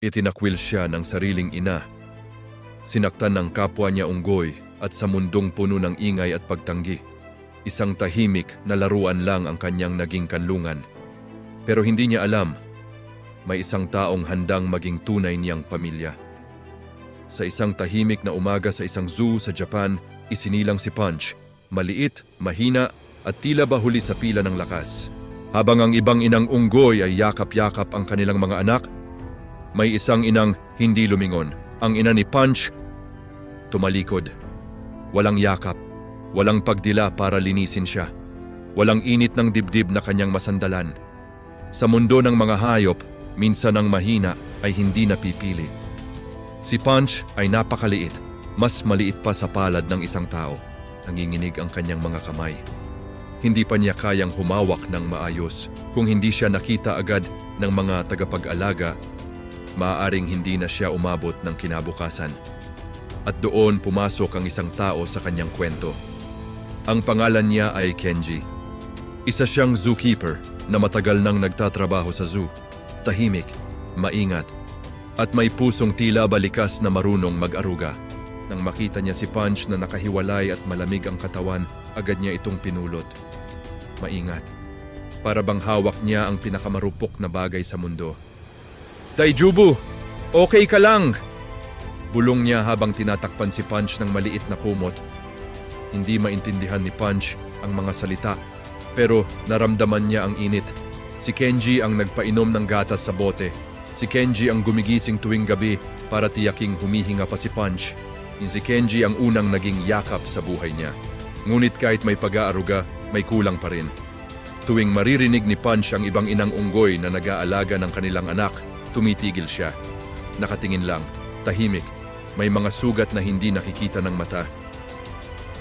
Itinakwil siya ng sariling ina. Sinaktan ng kapwa niya unggoy at sa mundong puno ng ingay at pagtanggi. Isang tahimik na laruan lang ang kanyang naging kanlungan. Pero hindi niya alam, may isang taong handang maging tunay niyang pamilya. Sa isang tahimik na umaga sa isang zoo sa Japan, isinilang si Punch. Maliit, mahina at tila ba huli sa pila ng lakas. Habang ang ibang inang unggoy ay yakap-yakap ang kanilang mga anak, may isang inang hindi lumingon. Ang ina ni Punch, tumalikod. Walang yakap, walang pagdila para linisin siya. Walang init ng dibdib na kanyang masandalan. Sa mundo ng mga hayop, minsan ang mahina ay hindi napipili. Si Punch ay napakaliit, mas maliit pa sa palad ng isang tao. Nanginginig ang kanyang mga kamay. Hindi pa niya kayang humawak ng maayos. Kung hindi siya nakita agad ng mga tagapag-alaga, maaaring hindi na siya umabot ng kinabukasan. At doon pumasok ang isang tao sa kanyang kwento. Ang pangalan niya ay Kenji. Isa siyang zookeeper na matagal nang nagtatrabaho sa zoo. Tahimik, maingat, at may pusong tila balikas na marunong mag-aruga. Nang makita niya si Punch na nakahiwalay at malamig ang katawan, agad niya itong pinulot. Maingat. Para bang hawak niya ang pinakamarupok na bagay sa mundo. "Daijubu, okay ka lang!" Bulong niya habang tinatakpan si Punch ng maliit na kumot. Hindi maintindihan ni Punch ang mga salita, pero naramdaman niya ang init. Si Kenji ang nagpainom ng gatas sa bote. Si Kenji ang gumigising tuwing gabi para tiyaking humihinga pa si Punch. Si Kenji ang unang naging yakap sa buhay niya. Ngunit kahit may pag-aaruga, may kulang pa rin. Tuwing maririnig ni Punch ang ibang inang unggoy na nag-aalaga ng kanilang anak, tumitigil siya. Nakatingin lang, tahimik, may mga sugat na hindi nakikita ng mata.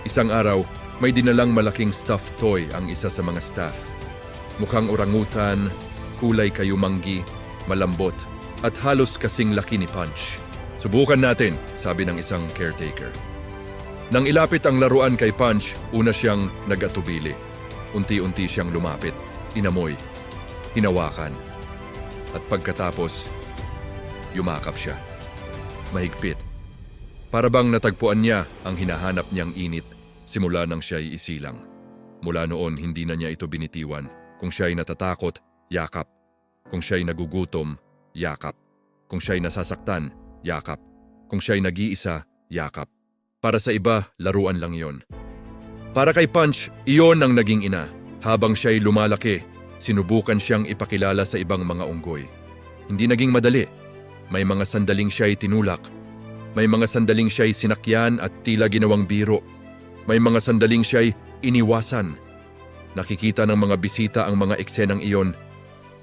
Isang araw, may dinalang malaking stuffed toy ang isa sa mga staff. Mukhang orangutan, kulay kayumanggi, malambot, at halos kasing laki ni Punch. "Subukan natin," sabi ng isang caretaker. Nang ilapit ang laruan kay Punch, una siyang nag-atubili. Unti-unti siyang lumapit, inamoy, hinawakan. At pagkatapos, yumakap siya. Mahigpit. Para bang natagpuan niya ang hinahanap niyang init simula nang siya'y isilang. Mula noon, hindi na niya ito binitiwan. Kung siya'y natatakot, yakap. Kung siya'y nagugutom, yakap. Kung siya'y nasasaktan, yakap. Kung siya'y nag-iisa, yakap. Para sa iba, laruan lang yon. Para kay Punch, iyon ang naging ina. Habang siya'y lumalaki, sinubukan siyang ipakilala sa ibang mga unggoy. Hindi naging madali. May mga sandaling siya'y tinulak. May mga sandaling siya'y sinakyan at tila ginawang biro. May mga sandaling siya'y iniwasan. Nakikita ng mga bisita ang mga eksenang iyon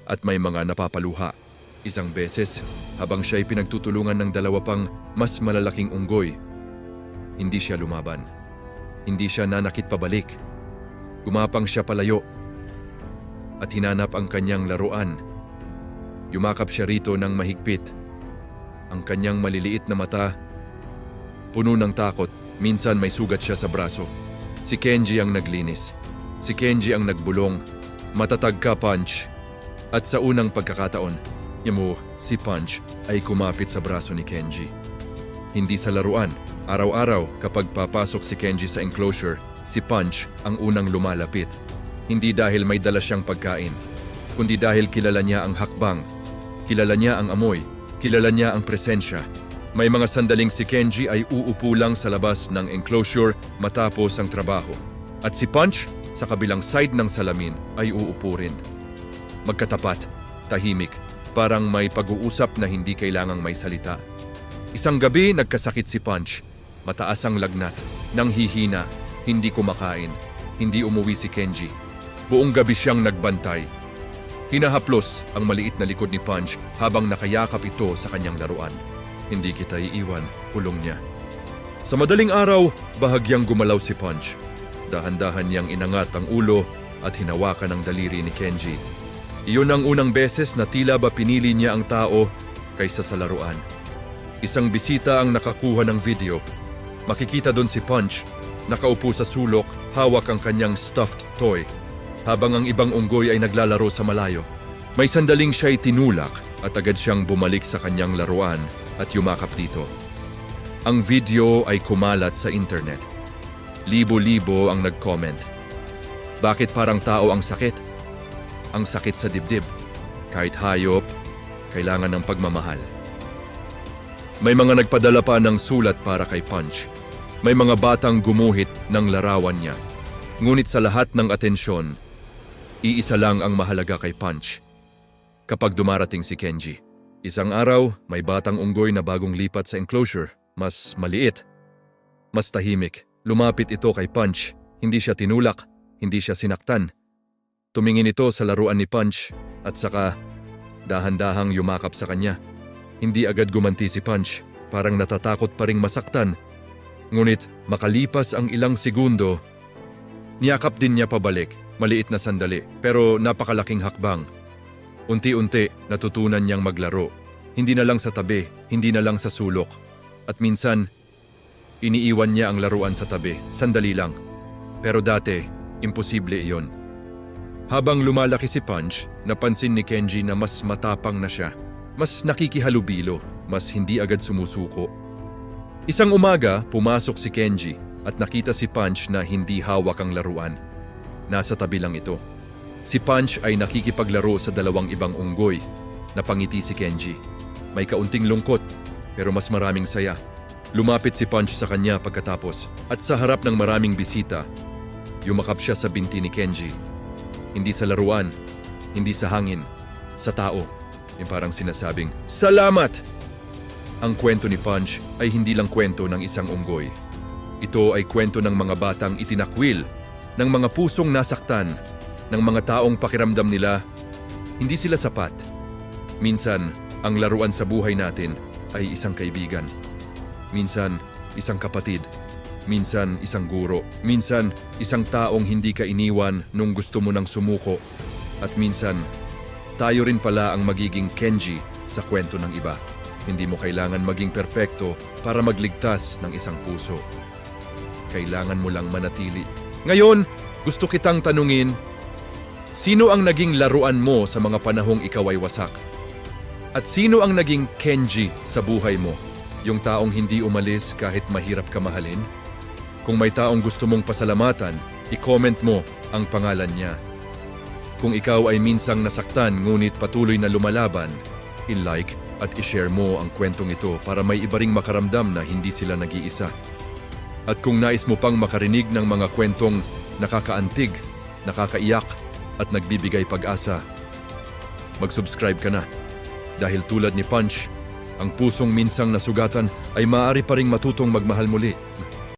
at may mga napapaluha. Isang beses, habang siya'y pinagtutulungan ng dalawa pang mas malalaking unggoy, hindi siya lumaban. Hindi siya nanakit pabalik. Gumapang siya palayo at hinanap ang kanyang laruan. Yumakap siya rito ng mahigpit. Ang kanyang maliliit na mata, puno ng takot, minsan may sugat siya sa braso. Si Kenji ang naglinis. Si Kenji ang nagbulong. "Matatag ka, Punch." At sa unang pagkakataon, si Punch ay kumapit sa braso ni Kenji. Hindi sa laruan. Araw-araw kapag papasok si Kenji sa enclosure, si Punch ang unang lumalapit. Hindi dahil may dala siyang pagkain, kundi dahil kilala niya ang hakbang, kilala niya ang amoy, kilala niya ang presensya. May mga sandaling si Kenji ay uupo lang sa labas ng enclosure matapos ang trabaho. At si Punch, sa kabilang side ng salamin, ay uupo rin. Magkatapat, tahimik, parang may pag-uusap na hindi kailangang may salita. Isang gabi, nagkasakit si Punch. Mataas ang lagnat, nanghihina, hindi kumakain, hindi umuwi si Kenji. Buong gabi siyang nagbantay. Hinahaplos ang maliit na likod ni Punch habang nakayakap ito sa kanyang laruan. "Hindi kita iiwan," pulong niya. Sa madaling araw, bahagyang gumalaw si Punch. Dahan-dahan niyang inangat ang ulo at hinawakan ang daliri ni Kenji. Iyon ang unang beses na tila ba pinili niya ang tao kaysa sa laruan. Isang bisita ang nakakuha ng video. Makikita doon si Punch, nakaupo sa sulok, hawak ang kanyang stuffed toy, habang ang ibang unggoy ay naglalaro sa malayo. May sandaling siya'y tinulak at agad siyang bumalik sa kanyang laruan at yumakap dito. Ang video ay kumalat sa internet. Libo-libo ang nag-comment. Bakit parang tao ang sakit? Ang sakit sa dibdib. Kahit hayop, kailangan ng pagmamahal. May mga nagpadala pa ng sulat para kay Punch. May mga batang gumuhit ng larawan niya. Ngunit sa lahat ng atensyon, iisa lang ang mahalaga kay Punch. Kapag dumarating si Kenji, isang araw may batang unggoy na bagong lipat sa enclosure. Mas maliit, mas tahimik. Lumapit ito kay Punch. Hindi siya tinulak, hindi siya sinaktan. Tumingin ito sa laruan ni Punch at saka dahan-dahang yumakap sa kanya. Hindi agad gumanti si Punch, parang natatakot pa ring masaktan. Ngunit makalipas ang ilang segundo, niyakap din niya pabalik, maliit na sandali, pero napakalaking hakbang. Unti-unti natutunan niyang maglaro, hindi na lang sa tabi, hindi na lang sa sulok. At minsan, iniiwan niya ang laruan sa tabi, sandali lang. Pero dati, imposible iyon. Habang lumalaki si Punch, napansin ni Kenji na mas matapang na siya. Mas nakikihalubilo, mas hindi agad sumusuko. Isang umaga, pumasok si Kenji at nakita si Punch na hindi hawak ang laruan. Nasa tabi lang ito. Si Punch ay nakikipaglaro sa dalawang ibang unggoy. Napangiti si Kenji. May kaunting lungkot, pero mas maraming saya. Lumapit si Punch sa kanya pagkatapos at sa harap ng maraming bisita, yumakap siya sa binti ni Kenji. Hindi sa laruan, hindi sa hangin, sa tao. Yung parang sinasabing, "Salamat!" Ang kwento ni Punch ay hindi lang kwento ng isang unggoy. Ito ay kwento ng mga batang itinakwil, ng mga pusong nasaktan, ng mga taong pakiramdam nila, hindi sila sapat. Minsan, ang laruan sa buhay natin ay isang kaibigan. Minsan, isang kapatid. Minsan, isang guro. Minsan, isang taong hindi ka iniwan nung gusto mo nang sumuko. At minsan, tayo rin pala ang magiging Kenji sa kwento ng iba. Hindi mo kailangan maging perpekto para magligtas ng isang puso. Kailangan mo lang manatili. Ngayon, gusto kitang tanungin, sino ang naging laruan mo sa mga panahong ikaw ay wasak? At sino ang naging Kenji sa buhay mo? Yung taong hindi umalis kahit mahirap ka mahalin? Kung may taong gusto mong pasalamatan, i-comment mo ang pangalan niya. Kung ikaw ay minsang nasaktan ngunit patuloy na lumalaban, i-like at i-share mo ang kwentong ito para may iba ring makaramdam na hindi sila nag-iisa. At kung nais mo pang makarinig ng mga kwentong nakakaantig, nakakaiyak at nagbibigay pag-asa, mag-subscribe ka na. Dahil tulad ni Punch, ang pusong minsang nasugatan ay maaari pa ring matutong magmahal muli.